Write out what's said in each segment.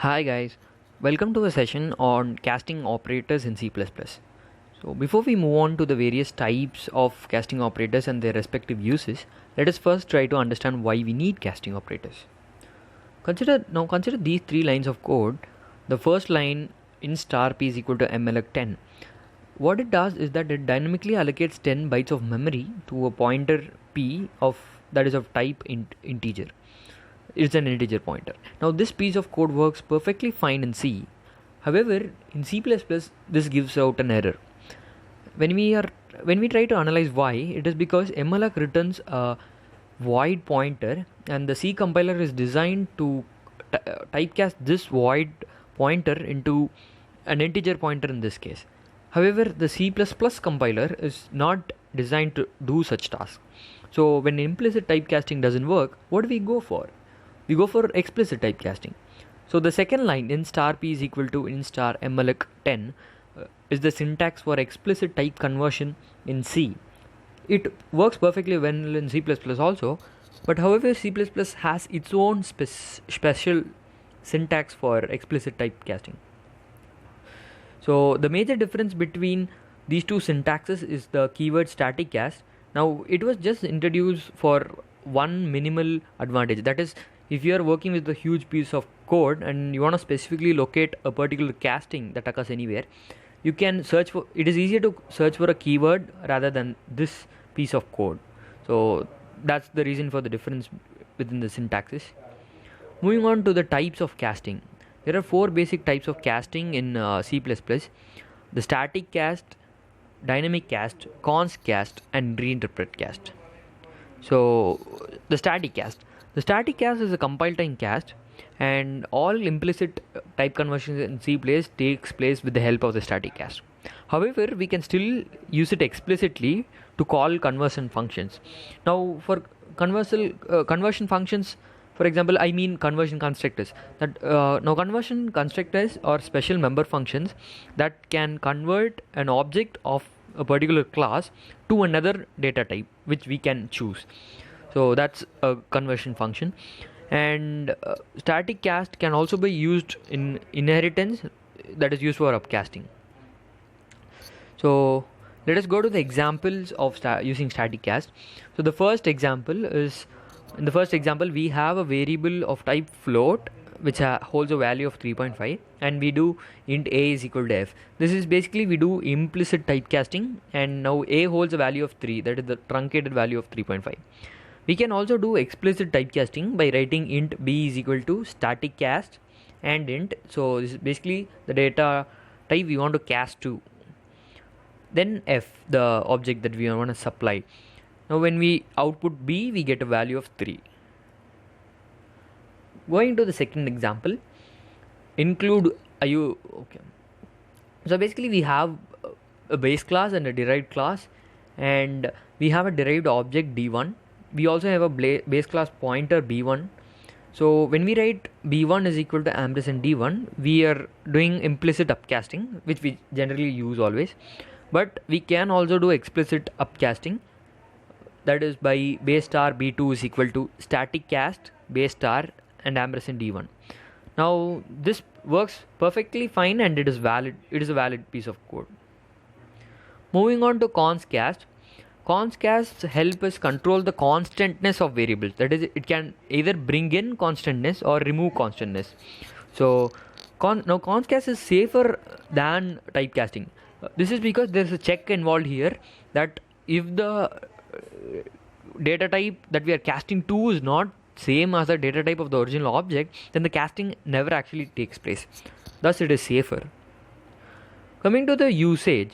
Hi guys, welcome to a session on casting operators in C++. So before we move on to the various types of casting operators and their respective uses, let us first try to understand why we need casting operators. Consider these three lines of code. The first line in star p is equal to malloc 10. What it does is that it dynamically allocates 10 bytes of memory to a pointer p that is of type integer. It's an integer pointer. Now this piece of code works perfectly fine in C. However, in C++ this gives out an error. When we try to analyze why, it is because malloc returns a void pointer and the C compiler is designed to typecast this void pointer into an integer pointer in this case. However, the C++ compiler is not designed to do such tasks. So when implicit typecasting doesn't work, what do we go for? We go for explicit typecasting. So the second line in star p is equal to in star malloc 10 is the syntax for explicit type conversion in C. It works perfectly well in C++ also, but however C++ has its own special syntax for explicit typecasting. So the major difference between these two syntaxes is the keyword static cast. Now it was just introduced for one minimal advantage, that is, if you are working with a huge piece of code and you want to specifically locate a particular casting that occurs anywhere, you can search for it is easier to search for a keyword rather than this piece of code. So that's the reason for the difference within the syntaxes. Moving on to the types of casting, there are four basic types of casting in C++: the static cast, dynamic cast, const cast, and reinterpret cast. So the static cast is a compile time cast, and all implicit type conversions in C takes place with the help of the static cast. However, we can still use it explicitly to call conversion functions. Now for conversion functions, for example, I mean conversion constructors. Now conversion constructors are special member functions that can convert an object of a particular class to another data type which we can choose. So that's a conversion function. And static cast can also be used in inheritance, that is used for upcasting. So let us go to the examples of using static cast. So the first example is, in the first example we have a variable of type float which holds a value of 3.5, and we do int a is equal to f. This is basically we do implicit typecasting, and now a holds a value of 3, that is the truncated value of 3.5. We can also do explicit typecasting by writing int b is equal to static cast and int. So this is basically the data type we want to cast to. Then f, the object that we want to supply. Now when we output b, we get a value of 3. Going to the second example, include okay. So basically we have a base class and a derived class, and we have a derived object d1. We also have a base class pointer b1. So when we write b1 is equal to ampersand d1, we are doing implicit upcasting, which we generally use always. But we can also do explicit upcasting, that is by base star b2 is equal to static cast base star and ampersand d1. Now this works perfectly fine and it is valid. It is a valid piece of code. Moving on to const cast. Const casts help us control the constantness of variables. That is, it can either bring in constantness or remove constantness. So now const cast is safer than typecasting. This is because there is a check involved here, that if the data type that we are casting to is not same as the data type of the original object, then the casting never actually takes place. Thus it is safer. Coming to the usage,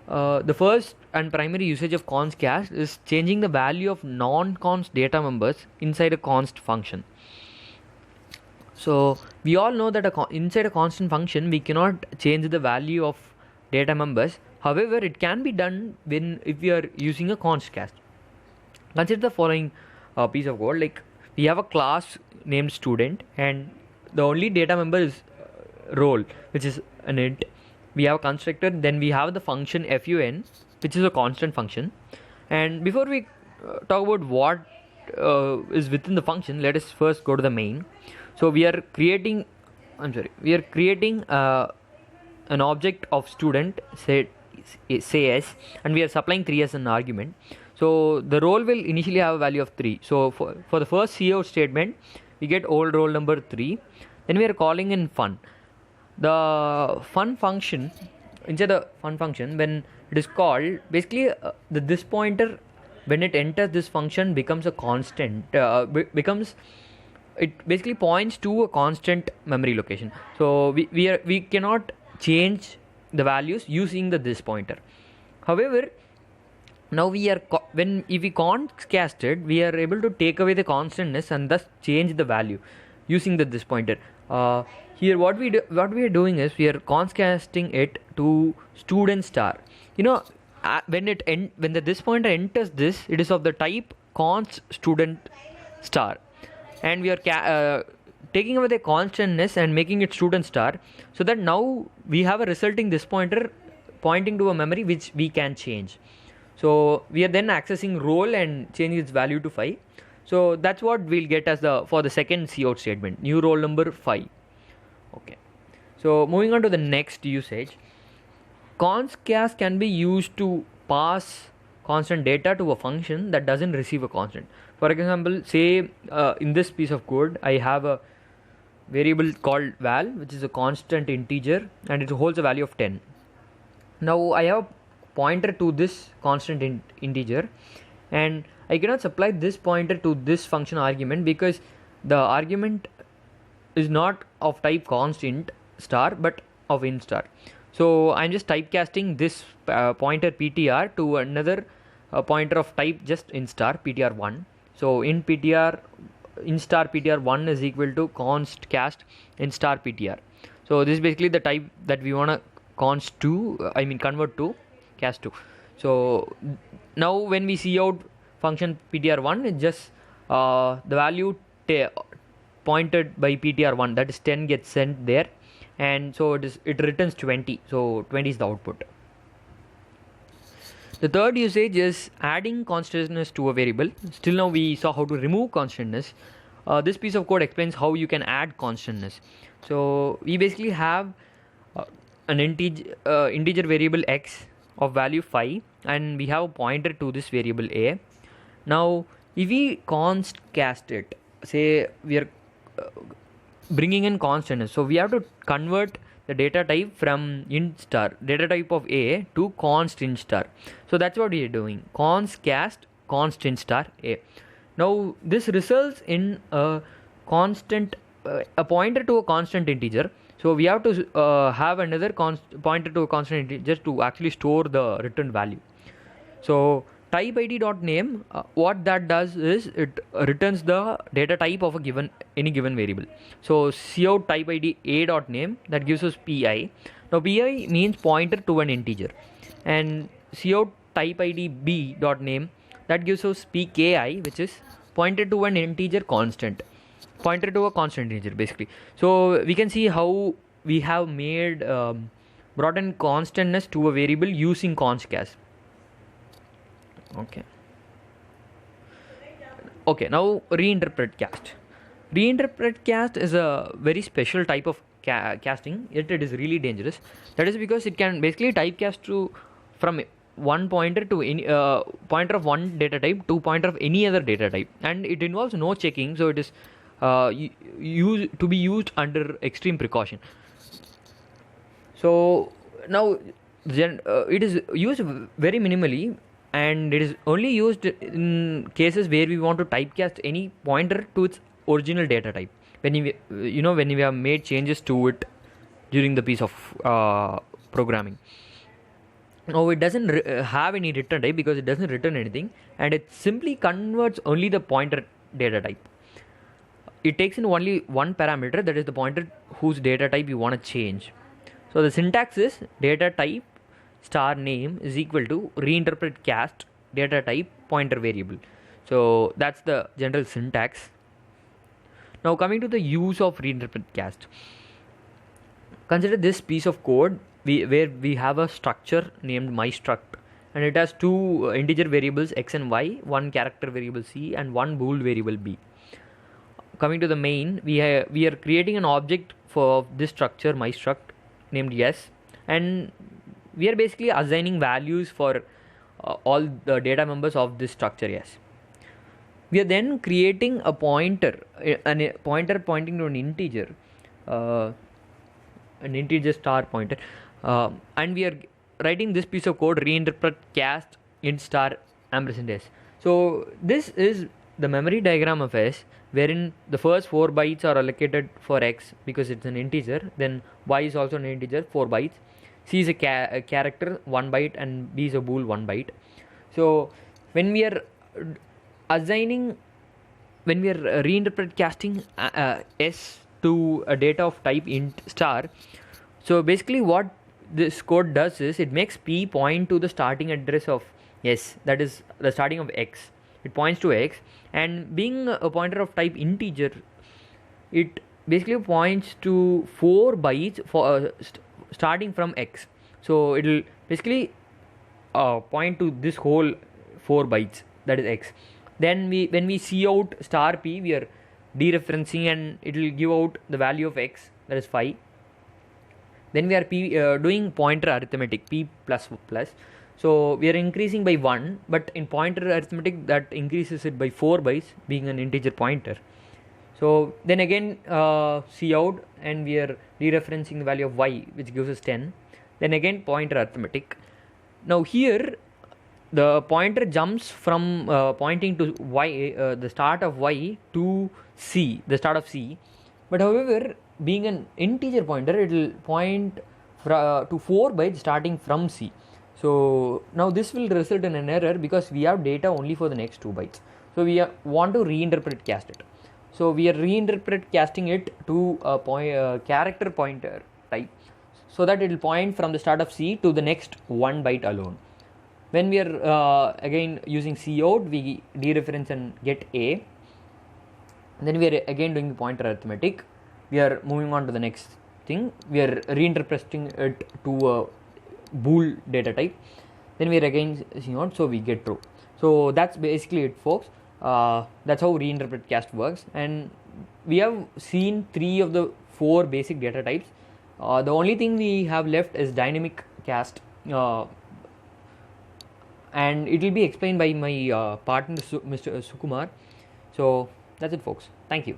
the first and primary usage of const cast is changing the value of non-const data members inside a const function. So we all know that inside a constant function we cannot change the value of data members. However, it can be done if we are using a const cast. Consider the following piece of code. Like, we have a class named student, and the only data member is role, which is an int. We have a constructor, then we have the function fun, which is a constant function. And before we talk about what is within the function, let us first go to the main. So we are creating we are creating an object of student, say s, and we are supplying 3 as an argument. So the roll will initially have a value of 3. So for the first cout statement, we get old roll number 3. Then we are calling in fun. The fun function, inside the fun function, when it is called, basically this pointer, when it enters this function, becomes a constant, it basically points to a constant memory location. So we cannot change the values using this pointer. However, now if we const cast it, we are able to take away the constantness and thus change the value using this pointer. Here what we are doing is we are const casting it to student star. When this pointer enters this, it is of the type const student star, and we are taking away the constantness and making it student star, so that now we have a resulting this pointer pointing to a memory which we can change. So we are then accessing roll and changing its value to 5. So that's what we'll get as for the second cout statement, new roll number 5. Okay, so moving on to the next usage, const cast can be used to pass constant data to a function that doesn't receive a constant. For example, say in this piece of code, I have a variable called val, which is a constant integer, and it holds a value of 10. Now I have a pointer to this constant integer, and I cannot supply this pointer to this function argument because the argument is not of type const int star but of int star. So I'm just typecasting this pointer ptr to another pointer of type just int star ptr1. So int star ptr1 is equal to const cast int star ptr. So this is basically the type that we want to convert to cast to. So now when we see out function ptr1, it's just the value pointed by ptr1, that is 10, gets sent there, and so it returns 20. So 20 is the output. The third usage is adding constantness to a variable. Still now we saw how to remove constantness. This piece of code explains how you can add constantness. So we basically have an integer variable x of value 5, and we have a pointer to this variable a. Now if we const cast it, say we are bringing in constantness, so we have to convert the data type from int star, data type of a, to const int star. So that's what we are doing, const cast const int star a. Now this results in a constant a pointer to a constant integer. So we have to have another pointer to a constant integer to actually store the return value. So type id dot name, what that does is it returns the data type of any given variable. So cout type id a dot name, that gives us pi. Now pi means pointer to an integer, and cout type id b dot name, that gives us pki, which is pointer to an integer constant, pointer to a constant integer basically. So we can see how we have made brought in constantness to a variable using const cast. Okay, now reinterpret cast. Reinterpret cast is a very special type of casting, yet it is really dangerous. That is because it can basically typecast from one pointer to any pointer of one data type to pointer of any other data type, and it involves no checking, so it is to be used under extreme precaution. So now it is used very minimally, and it is only used in cases where we want to typecast any pointer to its original data type, when we have made changes to it during the piece of programming. Now it doesn't have any return type because it doesn't return anything, and it simply converts only the pointer data type. It takes in only one parameter, that is the pointer whose data type you want to change. So the syntax is data type star name is equal to reinterpret cast data type pointer variable. So that's the general syntax. Now coming to the use of reinterpret cast, consider this piece of code where we have a structure named myStruct, and it has two integer variables x and y, one character variable c, and one bool variable b. Coming to the main, we are creating an object this structure, my struct named yes, and we are basically assigning values for all the data members of this structure yes. We are then creating a pointer, a pointer pointing to an integer star pointer, and we are writing this piece of code reinterpret cast int star ampersand s. So this is the memory diagram of s, wherein the first 4 bytes are allocated for x because it's an integer, then y is also an integer 4 bytes, c is a character 1 byte, and b is a bool 1 byte. So when we are assigning, when we are reinterpret casting s to a data of type int star, so basically what this code does is it makes p point to the starting address of s, that is the starting of x. It points to x, and being a pointer of type integer, it basically points to 4 bytes for starting from x. So it will basically point to this whole 4 bytes, that is x. Then when we see out star p, we are dereferencing, and it will give out the value of x, that is 5. Then we are doing pointer arithmetic, p plus plus. So we are increasing by 1, but in pointer arithmetic that increases it by 4 bytes, being an integer pointer. So then again see out, and we are dereferencing the value of y, which gives us 10. Then again pointer arithmetic. Now here the pointer jumps from pointing to y, the start of y, to c, the start of c. But however, being an integer pointer, it will point to 4 bytes starting from c. So now this will result in an error because we have data only for the next 2 bytes. So we want to reinterpret cast it. So we are reinterpret casting it to a character pointer type, so that it will point from the start of c to the next 1 byte alone. When we are again using cout, we dereference and get a. Then we are again doing the pointer arithmetic. We are moving on to the next thing. We are reinterpreting it to a bool data type. Then we are again seeing out, so we get true. So that's basically it, folks. That's how reinterpret cast works, and we have seen 3 of the 4 basic data types. The only thing we have left is dynamic cast, and it will be explained by my partner Mr. Sukumar. So that's it, folks. Thank you.